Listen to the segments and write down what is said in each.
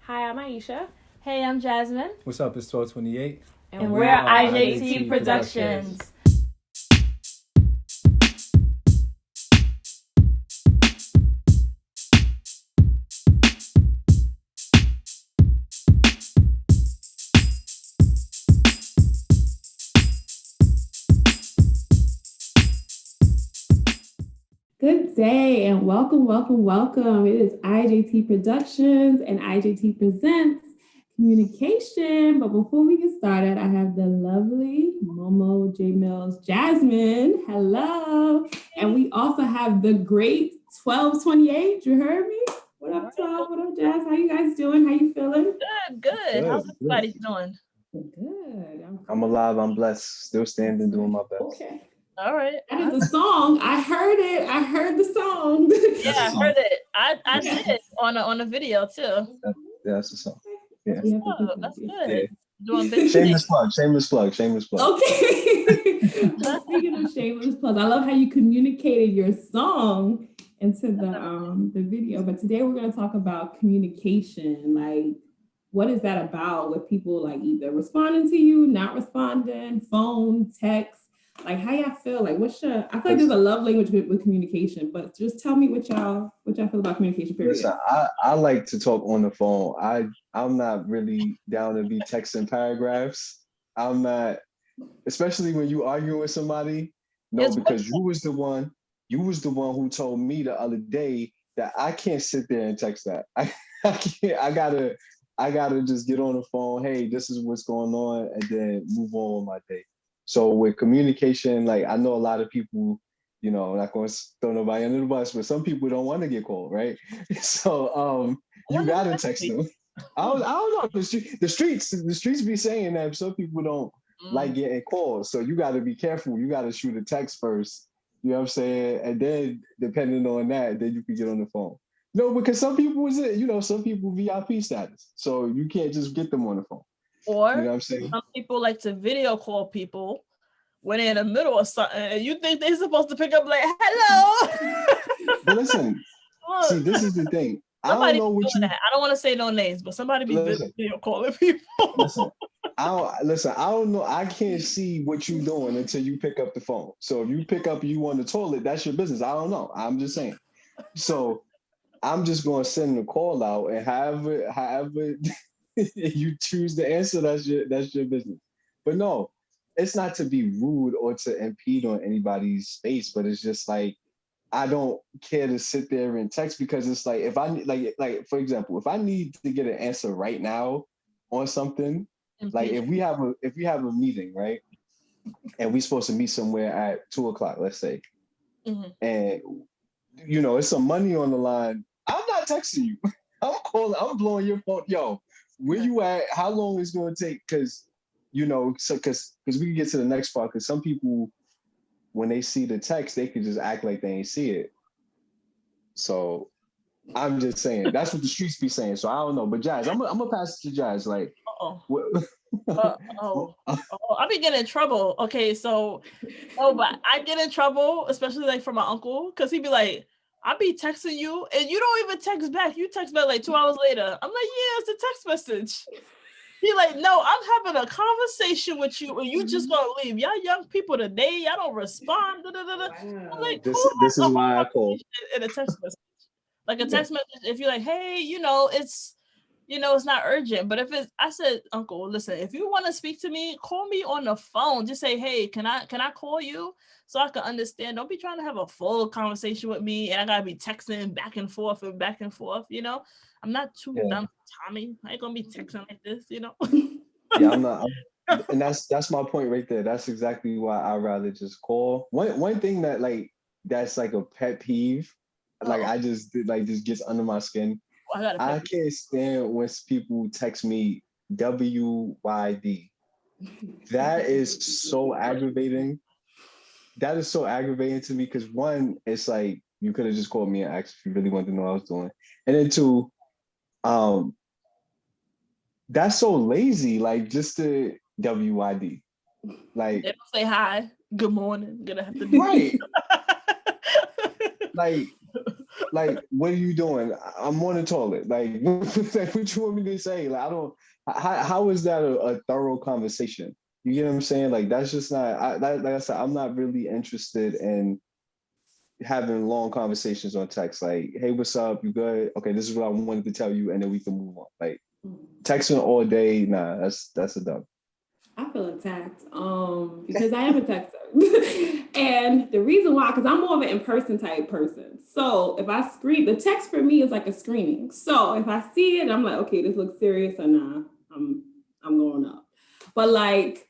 Hi, I'm Aisha. Hey, I'm Jasmine. What's up? It's 1228. And we're IJT Productions. Good day and welcome. It is IJT Productions and IJT Presents Communication. But before we get started, I have the lovely Momo J Mills Jasmine. Hello. And we also have the great 1228. You heard me? What up, 12? What up, Jazz? How you guys doing? How you feeling? Good. How's everybody doing? Good. I'm alive. I'm blessed. Still standing, doing my best. Okay. All right. That is the song. I heard it. I heard the song. Yeah, I heard it. I did on a video too. That's the song. Yeah. That's good. Yeah. Doing big Shameless plug. Okay. Well, speaking of shameless plug, I love how you communicated your song into the video. But today we're going to talk about communication. Like, what is that about with people like either responding to you, not responding, phone, text? Like, how y'all feel? Like, I feel like there's a love language with communication, but just tell me what y'all feel about communication, period. Listen, I like to talk on the phone. I'm not really down to be texting paragraphs. I'm not, especially when you argue with somebody. No, because you was the one who told me the other day that I can't sit there and text that. I can't. I gotta just get on the phone. Hey, this is what's going on, and then move on with my day. So with communication, like I know a lot of people, I'm not going to throw nobody under the bus, but some people don't want to get called, right? So you gotta text them. I don't know. The streets be saying that some people don't like getting called, so you got to be careful. You got to shoot a text first. You know what I'm saying? And then depending on that, then you can get on the phone. No, because some people some people VIP status, so you can't just get them on the phone. Or you know what I'm saying? Some people like to video call people when they're in the middle of something, and you think they're supposed to pick up like, hello. But listen, see, this is the thing. I don't know what I don't want to say no names, but somebody be video calling people. I don't know. I can't see what you're doing until you pick up the phone. So if you pick up and you on the toilet, that's your business. I don't know. I'm just saying. So I'm just going to send the call out, and however you choose to answer, that's your business. But no, it's not to be rude or to impede on anybody's space, but it's just like I don't care to sit there and text, because it's like if I like for example, if I need to get an answer right now on something, like if we have a meeting, right, and we're supposed to meet somewhere at 2:00, let's say, and it's some money on the line, I'm not texting you. I'm calling. I'm blowing your phone. Yo, where you at? How long is it going to take? Because because we can get to the next part. Because some people, when they see the text, they can just act like they ain't see it. So I'm just saying that's what the streets be saying. So I don't know. But Jazz, I'm gonna pass it to Jazz. Like, I be getting in trouble. Okay, but I get in trouble, especially like from my uncle, because he'd be like, I be texting you and you don't even text back. You text back like 2 hours later. I'm like, yeah, it's a text message. He like, no, I'm having a conversation with you and you just gonna leave. Y'all young people today, y'all don't respond. Wow. I'm like, this is why I call in a text message. Like a text message, if you're like, hey, it's not urgent. But I said, Uncle, listen, if you want to speak to me, call me on the phone. Just say, hey, can I call you so I can understand? Don't be trying to have a full conversation with me and I gotta be texting back and forth. I'm not too dumb, Tommy. I ain't gonna be texting like this, Yeah, I'm not. And that's my point right there. That's exactly why I'd rather just call. One thing that's like a pet peeve, like I just gets under my skin. I can't stand when people text me WYD. That is so aggravating. That is so aggravating to me, because one, it's like you could have just called me and asked if you really wanted to know what I was doing. And then two, that's so lazy, like just the WYD. Like they don't say hi, good morning, good afternoon. Right. Like Like, what are you doing? I'm on the toilet. Like, what you want me to say? Like, I don't. How is that a thorough conversation? You get what I'm saying? Like, that's just not. Like I said, I'm not really interested in having long conversations on text. Like, hey, what's up? You good? Okay, this is what I wanted to tell you, and then we can move on. Like, texting all day, nah, that's a dub. I feel attacked because I am a texter. And the reason why, because I'm more of an in-person type person. So if I screen, the text for me is like a screening. So if I see it, I'm like, okay, this looks serious or nah, I'm going up. But like,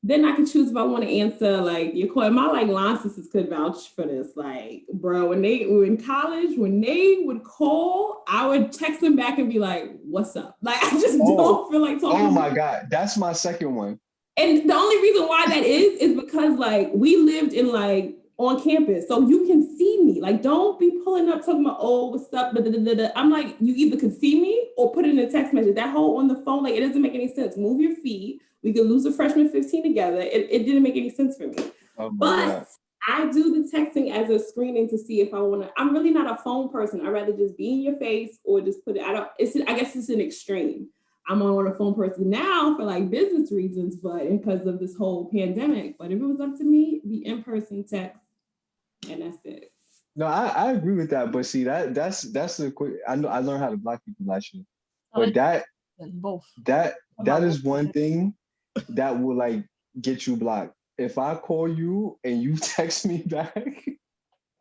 then I can choose if I want to answer like your call. My like line sisters could vouch for this. Like, bro, when they were in college, when they would call, I would text them back and be like, "What's up?" Like, I just don't feel like talking. Oh my God, that's my second one. And the only reason why that is because like we lived in like on campus, so you can see me. Like, don't be pulling up talking about, "Oh, what's up?" Da, da, da, da. I'm like, you either could see me or put it in a text message. That whole on the phone, like, it doesn't make any sense. Move your feet. We could lose a freshman 15 together. It didn't make any sense for me. Oh but God. I do the texting as a screening to see if I want to. I'm really not a phone person. I'd rather just be in your face or just put it. I guess it's an extreme. I'm on a phone person now for like business reasons, but because of this whole pandemic. But if it was up to me, the in-person text, and that's it. No, I agree with that. But see, that's the quick. I know I learned how to block people last year, but that is one thing that will like get you blocked. If I call you and you text me back,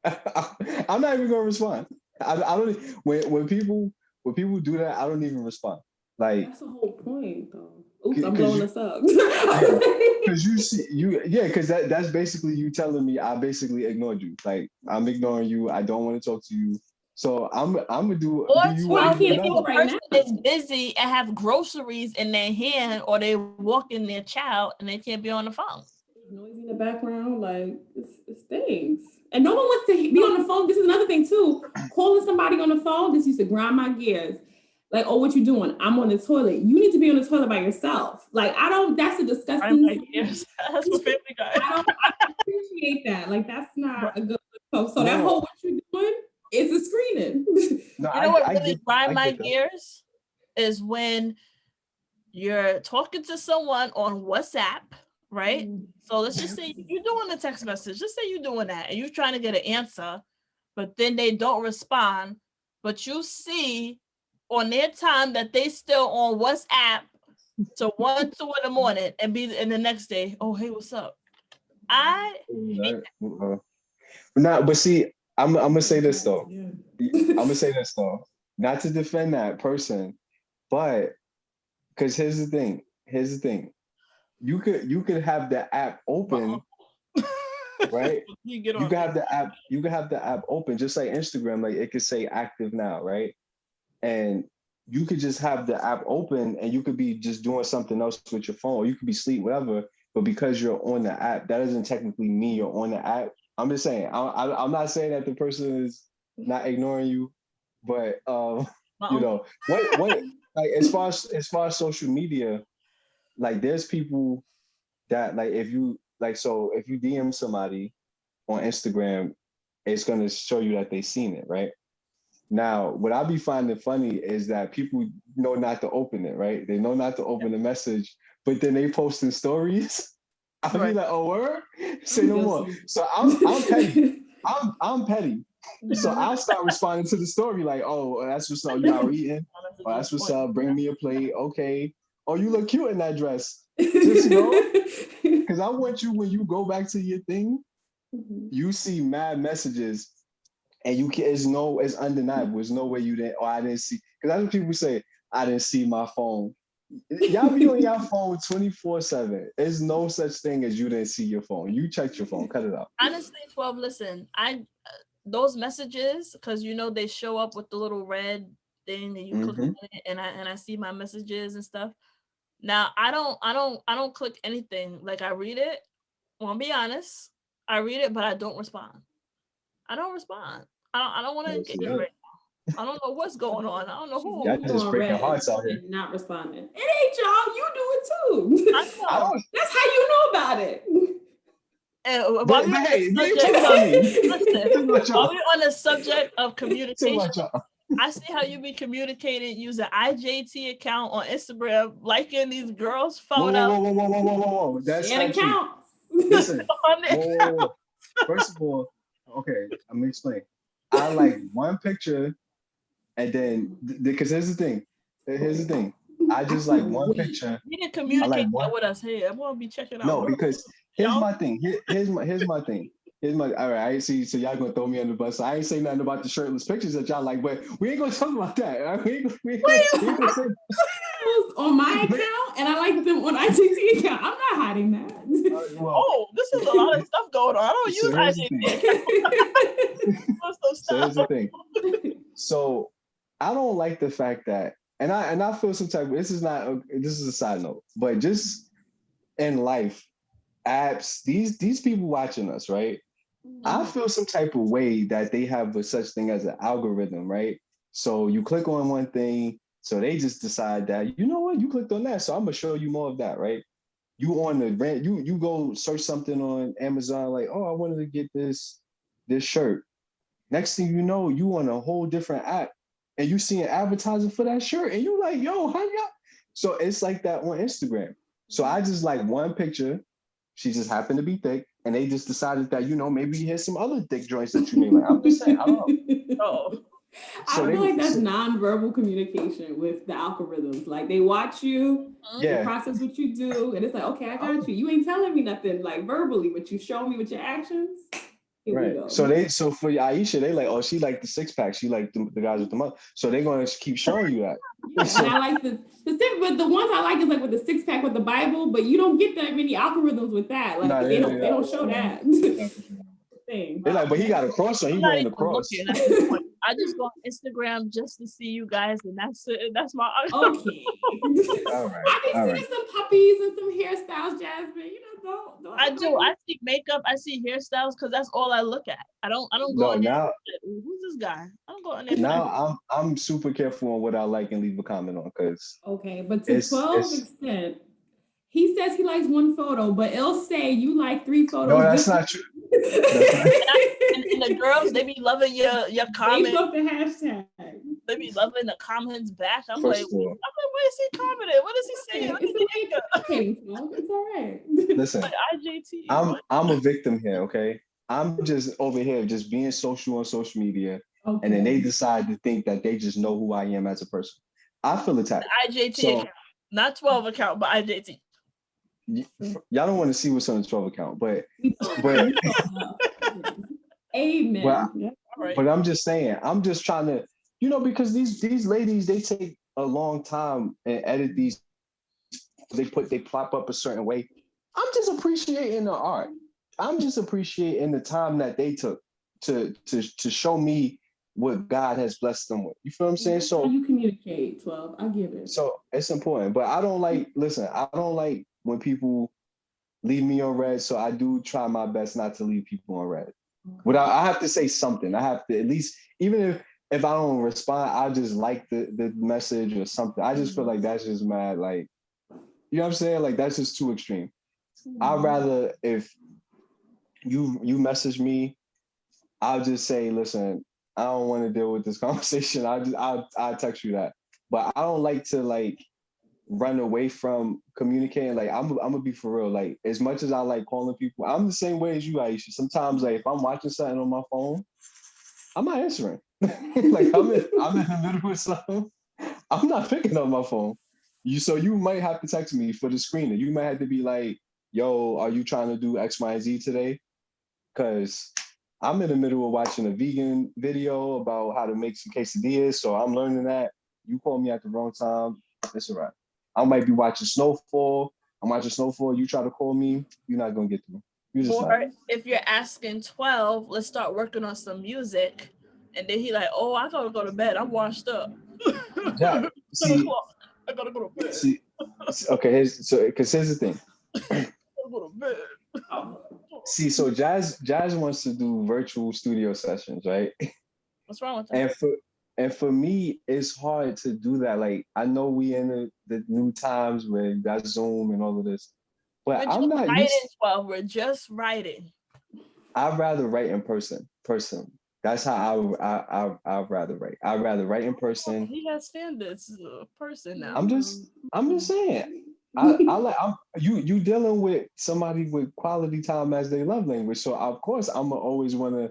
I'm not even gonna respond. I don't. When people do that, I don't even respond. Like, that's the whole point, though. Oops, I'm blowing this up. Because because that's basically you telling me I basically ignored you. Like, I'm ignoring you. I don't want to talk to you. So I'm gonna do. Or do you well, if a person is busy and have groceries in their hand, or they walking their child and they can't be on the phone. Noise in the background, like it stinks. And no one wants to be on the phone. This is another thing too. Calling somebody on the phone, this used to grind my gears. Like, oh, what you doing? I'm on the toilet. You need to be on the toilet by yourself. Like, I don't. That's a disgusting. That's what family guy. I don't appreciate that. Like, that's not a good. So that whole what you doing is a screening. No, you know what really grind my gears is when you're talking to someone on WhatsApp. Right? So let's just say you're doing a text message. Just say you're doing that and you're trying to get an answer, but then they don't respond. But you see on their time that they still on WhatsApp to 1, 2 in the morning and be in the next day. Oh, hey, what's up? I hate that. No, but see, I'm gonna say this though. I'm gonna say this though. Not to defend that person, but because here's the thing. You could have the app open, right? You could have the app open, just like Instagram. Like, it could say active now, right? And you could just have the app open, and you could be just doing something else with your phone, or you could be asleep, whatever. But because you're on the app, that doesn't technically mean you're on the app. I'm just saying. I'm not saying that the person is not ignoring you, but you know what like as far as social media. Like, there's people that, like, if you DM somebody on Instagram, it's going to show you that they've seen it, right? Now, what I be finding funny is that people know not to open it, right? They know not to open the message, but then they post in stories. I'll be like, oh, word? Say no more. So I'm petty. I'm petty. So I'll start responding to the story like, oh, that's what's up. You out eating? Oh, that's what's up. Bring me a plate. Okay. Oh, you look cute in that dress. Just know, because I want you, when you go back to your thing, you see mad messages, and it's undeniable. There's no way you didn't, or I didn't see. Because that's what people say. I didn't see my phone. Y'all be on your phone 24/7. There's no such thing as you didn't see your phone. You checked your phone. Cut it out. Honestly, 12. Listen, those messages, because they show up with the little red thing, and you click on it, and I see my messages and stuff. Now I don't click anything. Like, I read it. Well, I'll be honest. I read it, but I don't respond. I don't want to engage right now. I don't know what's going on. I don't know who. Y'all just breaking hearts out here. Not responding. It ain't y'all. You do it too. I know. That's how you know about it. And But hey, you ain't talking about me. listen, Talk about while y'all. we're on the subject of Talk communication, about y'all. I see how you be communicating using IJT account on Instagram, liking these girls' Whoa, photos. whoa, whoa, whoa, whoa, whoa, whoa, whoa. That's Share not the true. count. Listen. on it. Whoa, whoa, whoa. First of all, okay, I'm gonna explain. I like one picture, and then because here's the thing. Here's the thing. I just like one picture. You didn't I communicate like one. that with us. Hey, I'm gonna be checking out. No, what- because here's y'all- my thing. Here's my thing. Here's my all right. I ain't see. So y'all gonna throw me under the bus. So I ain't say nothing about the shirtless pictures that y'all like, but we ain't gonna talk about that. All right? We ain't gonna say. On my account, and I like them on IJT account. I'm not hiding that. Well, Oh, this is a lot of stuff going on. I don't so use here's the IJT thing. account. So So here's stop. the thing. So I don't like the fact that, and I feel some type. This is a side note, but just in life, apps, these people watching us, right? I feel some type of way that they have a such thing as an algorithm, right? So you click on one thing, so they just decide that, you know what, you clicked on that, so I'm gonna show you more of that, right? You on the rent, you go search something on Amazon, like, oh, I wanted to get this shirt. Next thing you know, you on a whole different app and you seeing advertising for that shirt, and you like, yo, how y'all? So it's like that on Instagram. So I just like one picture. She just happened to be thick, and they just decided that, maybe here's some other thick joints that you may like. I'm just saying, I don't know. Oh, I feel like that's nonverbal communication with the algorithms. Like they watch you, they process what you do, and it's like, okay, I got you. You ain't telling me nothing like verbally, but you show me with your actions. Here we go. So for Aisha, they like, oh, she like the six pack. She like the guys with the muscle. So they're gonna keep showing you that. Yeah, and I like but the ones I like is like with the six pack with the Bible, but you don't get that many algorithms with that. Like they don't show that. Thing. They're like, but he got a cross on. He wearing the cross. I just go on Instagram just to see you guys, and that's it. That's my okay. All right. I can see some puppies and some hairstyles, Jasmine. Don't I do. I see makeup. I see hairstyles because that's all I look at. I don't go on there. Who's this guy? I don't go on there. Now I'm super careful on what I like and leave a comment on, because but to 12 extent. He says he likes one photo, but it'll say you like 3 photos. No, that's not true. And the girls, they be loving your comments. They love the hashtag. They be loving the comments back. I'm like, what is he commenting? What is he saying? It's all right. Listen, like IJT. I'm a victim here, okay? I'm just over here just being social on social media, and then they decide to think that they just know who I am as a person. I feel attacked. IJT account, not 12 account, but IJT. Y'all don't want to see what's on the 12 account, but amen. But I'm just saying, I'm just trying to, because these ladies, they take a long time and edit these. They plop up a certain way. I'm just appreciating the art. I'm just appreciating the time that they took to show me what God has blessed them with. You feel what I'm saying? So you communicate, 12. I give it. So it's important, but I don't like when people leave me on red. So I do try my best not to leave people on red. But I have to say something. I have to at least, even if I don't respond, I just like the message or something. I just feel like that's just mad. Like, you know what I'm saying? Like, that's just too extreme. I'd rather, if you message me, I'll just say, listen, I don't want to deal with this conversation. I'll text you that. But I don't like to run away from communicating. Like, I'm gonna be for real. Like, as much as I like calling people, I'm the same way as you, Aisha. Sometimes, like, if I'm watching something on my phone, I'm not answering. Like, I'm in the middle of something, I'm not picking up my phone. So you might have to text me for the screener. You might have to be like, yo, are you trying to do X, Y, and Z today? Because I'm in the middle of watching a vegan video about how to make some quesadillas, so I'm learning that. You call me at the wrong time, it's all right. I might be watching Snowfall. I'm watching Snowfall. You try to call me, you're not gonna get to me. If you're asking 12, let's start working on some music. And then he like, oh, I gotta go to bed. I'm washed up. Yeah. See, I gotta go to bed. See, okay, here's the thing. I gotta go to bed. See, so Jazz wants to do virtual studio sessions, right? What's wrong with that? And for me, it's hard to do that. Like, I know we in the new times where you got Zoom and all of this, But We're I'm just not writing, used. 12. We're just writing. I'd rather write in person. That's how I'd rather write. I'd rather write in person. He has standards. Person now. I'm just saying. I like you dealing with somebody with quality time as their love language. So of course I'm gonna always want to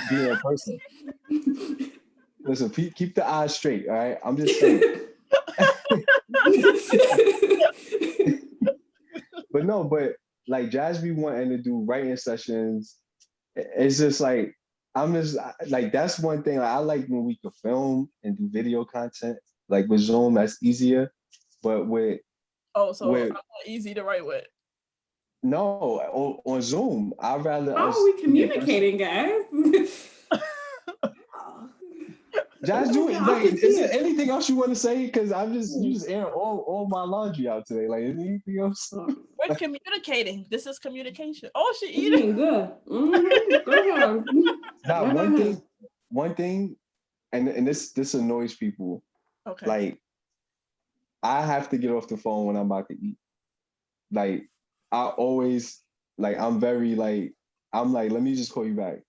be in person. Listen, keep the eyes straight, all right? I'm just saying. But no, but like Jazz be wanting to do writing sessions. It's just like I'm just like that's one thing. Like, I like when we could film and do video content. Like with Zoom, that's easier. But with So I'm not easy to write with. No, on Zoom, I'd rather. How are we communicating, guys? Jazz, is there anything else you want to say? Because you just airing all my laundry out today. Like, is there anything else? We're communicating. This is communication. Oh, she eating good. Mm-hmm. Go ahead. Now, one thing, and this annoys people. Okay. Like, I have to get off the phone when I'm about to eat. Like, I always I'm very I'm like, let me just call you back.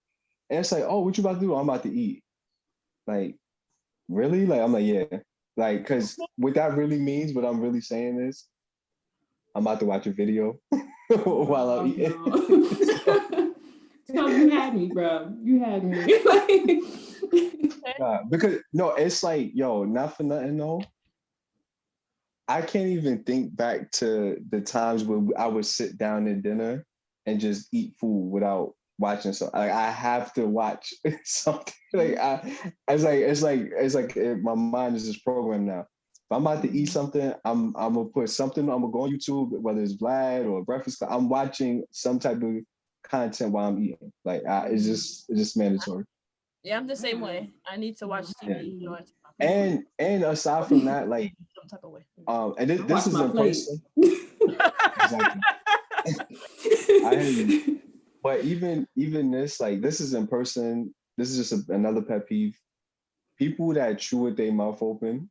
And it's like, oh, what you about to do? I'm about to eat. Like, really? Like, I'm like, yeah. Like, because what that really means, what I'm really saying is, I'm about to watch a video while I'm eating. No, you had me, bro. You had me. Because, no, it's like, yo, not for nothing, though. I can't even think back to the times where I would sit down at dinner and just eat food without watching something. Like, I have to watch something. It's like my mind is just programmed now. If I'm about to eat something, I'm gonna put something. I'm gonna go on YouTube, whether it's Vlad or Breakfast. I'm watching some type of content while I'm eating. Like, it's just mandatory. Yeah, I'm the same way. I need to watch TV. Yeah. And aside from that, like, some type of way. And this is in person. Exactly. I hear you. But even this, like, this is in person. This is just another pet peeve. People that chew with their mouth open.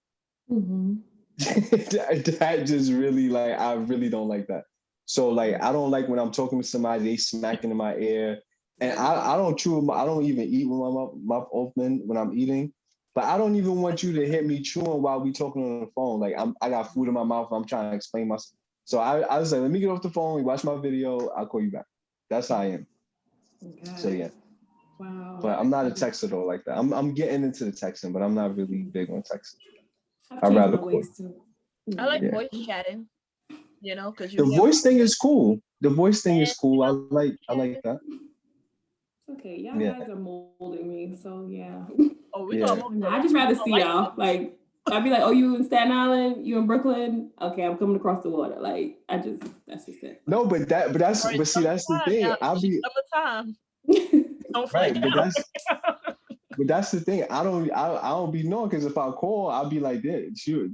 Mm-hmm. that just really, like, I really don't like that. So, like, I don't like when I'm talking to somebody, they smacking in my ear. And I don't chew, I don't even eat with my mouth open when I'm eating. But I don't even want you to hit me chewing while we talking on the phone. Like, I got food in my mouth, I'm trying to explain myself. So I was like, let me get off the phone, watch my video, I'll call you back. That's how I am. Okay. So yeah. Wow. But I'm not a texter though like that. I'm getting into the texting, but I'm not really big on texting. I'd rather call. I like voice chatting, because the voice thing is cool. The voice thing is cool. I like that. Okay, y'all guys are molding me, so yeah. Oh, we gonna I just rather see y'all. Like, I'd be like, oh, you in Staten Island? You in Brooklyn? Okay, I'm coming across the water. Like, that's just it. No, but that's the thing. I'll be time. Right, but that's the thing. I don't be knowing, because if I call, I'll be like, does she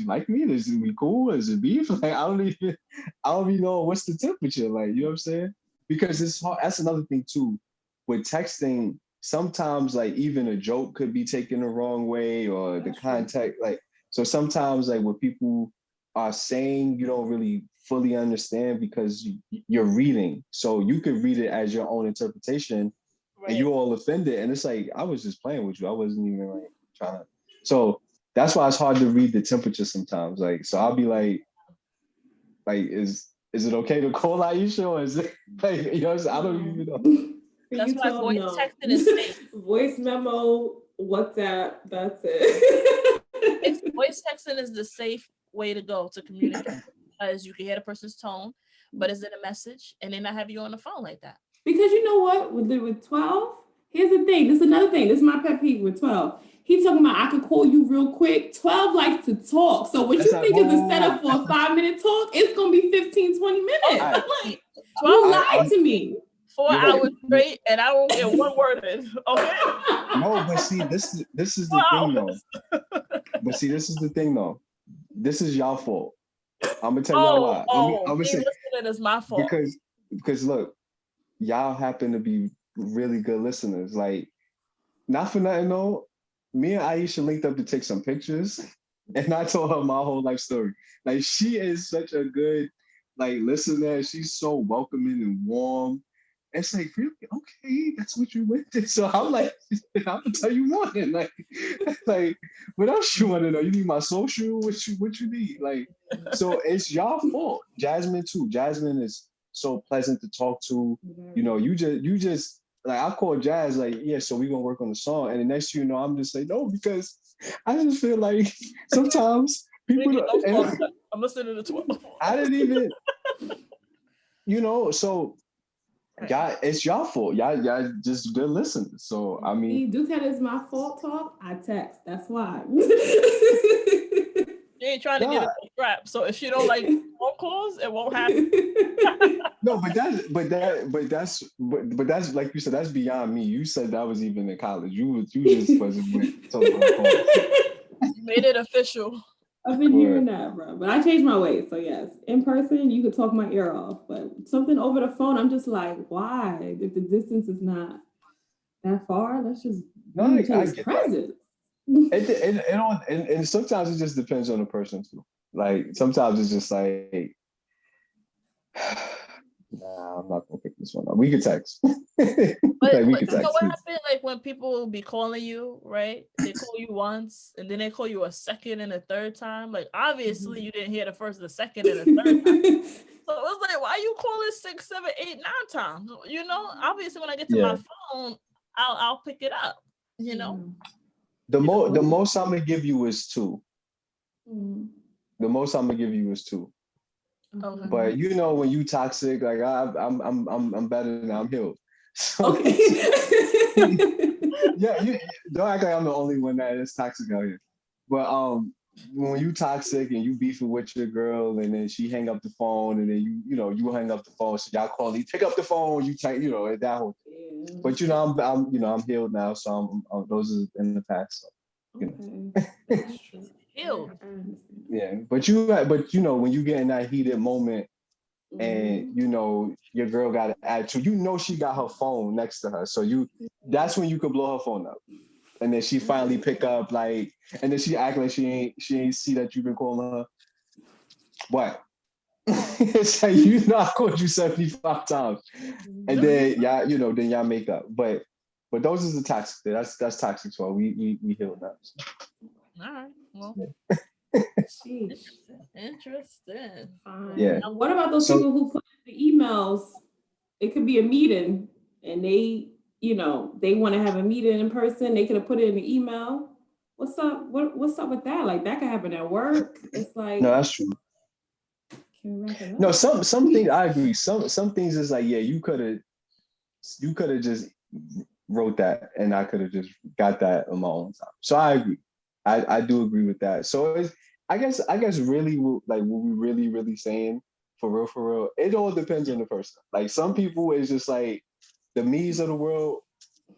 like me? Is we cool? Is it beef? Like, I don't be knowing what's the temperature. Like, you know what I'm saying? Because it's hard. That's another thing too. With texting, sometimes like even a joke could be taken the wrong way, or the context. Like, so sometimes like what people are saying, you don't really fully understand because you're reading. So you could read it as your own interpretation. Right. And you all offended, and it's like, I was just playing with you. I wasn't even like trying to. So that's why it's hard to read the temperature sometimes. Like, so I'll be like, is it okay to call Aisha, or is it like, I don't even know. That's why voice texting is safe. Voice memo, WhatsApp, that's it. Voice texting is the safe way to go to communicate, because you can hear the person's tone, but is it a message, and then not have you on the phone like that? Because you know what, with 12, here's the thing. This is another thing. This is my pet peeve with 12. He talking about, I could call you real quick. 12 likes to talk. So what you think is a setup for a 5-minute talk, it's going to be 15, 20 minutes. I'm like, 12 lied to me. 4 hours straight, and I won't get one word in. Okay. No, but see, this is the thing though. This is y'all fault. I'm gonna tell y'all why. I'm gonna say it's my fault. Because look, y'all happen to be really good listeners. Like, not for nothing though, me and Aisha linked up to take some pictures, and I told her my whole life story. Like, she is such a good like listening. She's so welcoming and warm. It's like, really? Okay, that's what you went to. So I'm like, I'm gonna tell you more then. Like, what else you want to know? You need my social? What you need? Like, so it's y'all fault. Jasmine too. Jasmine is so pleasant to talk to. You know, you just like I call Jazz like, yeah, so we gonna work on the song. And the next thing you know, I'm just like, no, because I just feel like sometimes people don't, I'm listening to 12. I didn't even, so y'all, it's y'all fault. Y'all just good listeners. So I mean, do tell it's my fault talk. I text. That's why. She ain't trying to get it on strap. So if she don't like phone calls, it won't happen. No, but that's like you said, that's beyond me. You said that was even in college. You just wasn't talking about calls. You made it official. I've been hearing that, bro. But I changed my ways. So yes, in person, you could talk my ear off. But something over the phone, I'm just like, why? If the distance is not that far, let's just be each other's presence. And sometimes it just depends on the person too. Like sometimes it's just like, nah, I'm not gonna pick this one up. We could text. But you know what happened? Like when people be calling you, right? They call you once and then they call you a second and a third time. Like obviously you didn't hear the first, the second, and the third time. So it was like, why are you calling 6, 7, 8, 9 times? You know, obviously when I get to my phone, I'll pick it up. You know. The most I'm gonna give you is 2. The most I'm gonna give you is 2. Okay. But when you toxic, like I'm better than I'm healed. So, okay. Yeah, you don't act like I'm the only one that is toxic out here. But when you toxic and you beefing with your girl and then she hang up the phone and then you hang up the phone, so y'all call, you pick up the phone, you take that whole thing. But I'm healed now, so I'm those are in the past. So, Healed. Yeah, but when you get in that heated moment and your girl got an attitude, she got her phone next to her, so that's when you could blow her phone up, and then she finally pick up, like, and then she act like she ain't see that you've been calling her. What? It's like I called you 75 times, and then then y'all make up. But those is the toxic. That's toxic. So we healed now. So. All right. Well. Interesting. Yeah. Now, what about those people who put in the emails? It could be a meeting, and they want to have a meeting in person. They could have put it in the email. What's up? What's up with that? Like that could happen at work. It's like, no, that's true. No, some things I agree. Some things is like, yeah, you could have just wrote that, and I could have just got that on my own time. So I agree. I do agree with that. So it's, I guess really, like, what we really saying for real, it all depends on the person. Like some people is just like the me's of the world.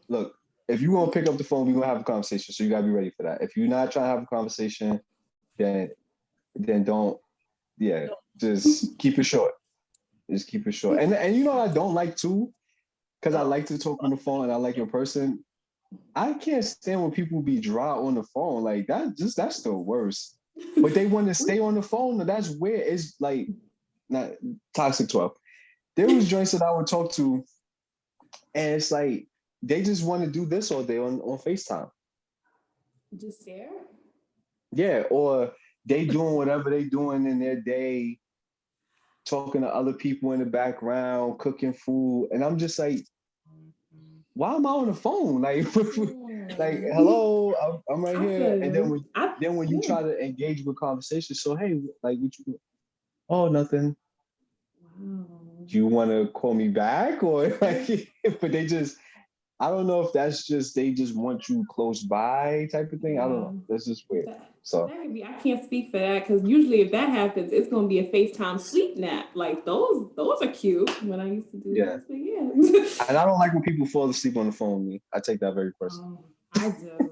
Look, if you want to pick up the phone, we're gonna have a conversation. So you gotta be ready for that. If you're not trying to have a conversation, then don't. Yeah, just keep it short. Just keep it short. And I don't like too, because I like to talk on the phone and I like in person. I can't stand when people be dry on the phone. Like that's the worst. But they want to stay on the phone. That's weird. It's like not toxic 12. There was joints that I would talk to, and it's like they just want to do this all day on FaceTime. Just stare? Yeah, or they doing whatever they doing in their day, talking to other people in the background, cooking food. And I'm just like, why am I on the phone? Like, like, hello, I'm right here. And then when you try to engage with conversation, so hey, like, what you doing? Oh, nothing. Wow. Do you want to call me back? Or like, but they just, I don't know if that's just, they just want you close by type of thing. I don't know. That's just weird. So that could be, I can't speak for that, because usually if that happens, it's going to be a FaceTime sleep nap. Like those are cute when I used to do that. But yeah. And I don't like when people fall asleep on the phone with me. I take that very personally. I do.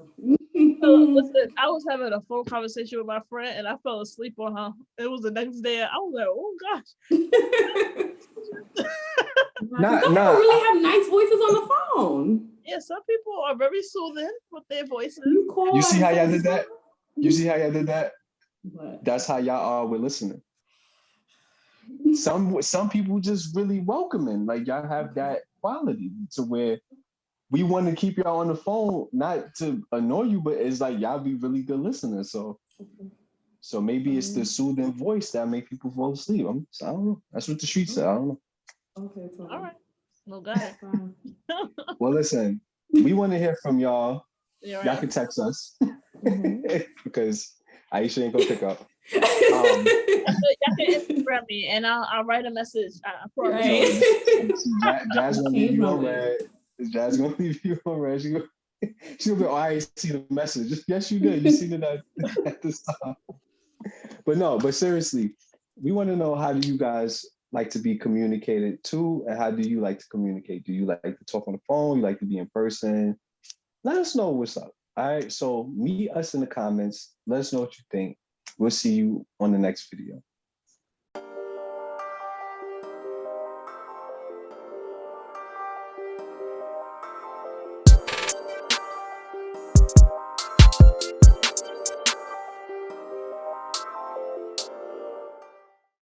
So, listen, I was having a phone conversation with my friend and I fell asleep on her. It was the next day. I was like, oh gosh. Some people really have nice voices on the phone. Yeah, some people are very soothing with their voices. You see how y'all did that? You see how y'all did that? What? That's how y'all are with listening. some people just really welcoming. Like y'all have that quality to where we want to keep y'all on the phone, not to annoy you, but it's like y'all be really good listeners. So maybe it's the soothing voice that make people fall asleep. I don't know. That's what the streets say. I don't know. Okay, so All right. Well, got it. Well, listen, we want to hear from y'all. You're Y'all right. can text us Mhm. because Aisha ain't gonna pick up. Y'all can Instagram me and I'll write a message. I promise. Right. Jazz gonna Change leave you my on ways. red. Jazz gonna leave you on red. She'll be, oh, I ain't see the message. Yes, you did. You seen it at this time. But seriously, we want to know, how do you guys like to be communicated to, and how do you like to communicate? Do you like to talk on the phone? You like to be in person? Let us know what's up. All right. So meet us in the comments. Let us know what you think. We'll see you on the next video.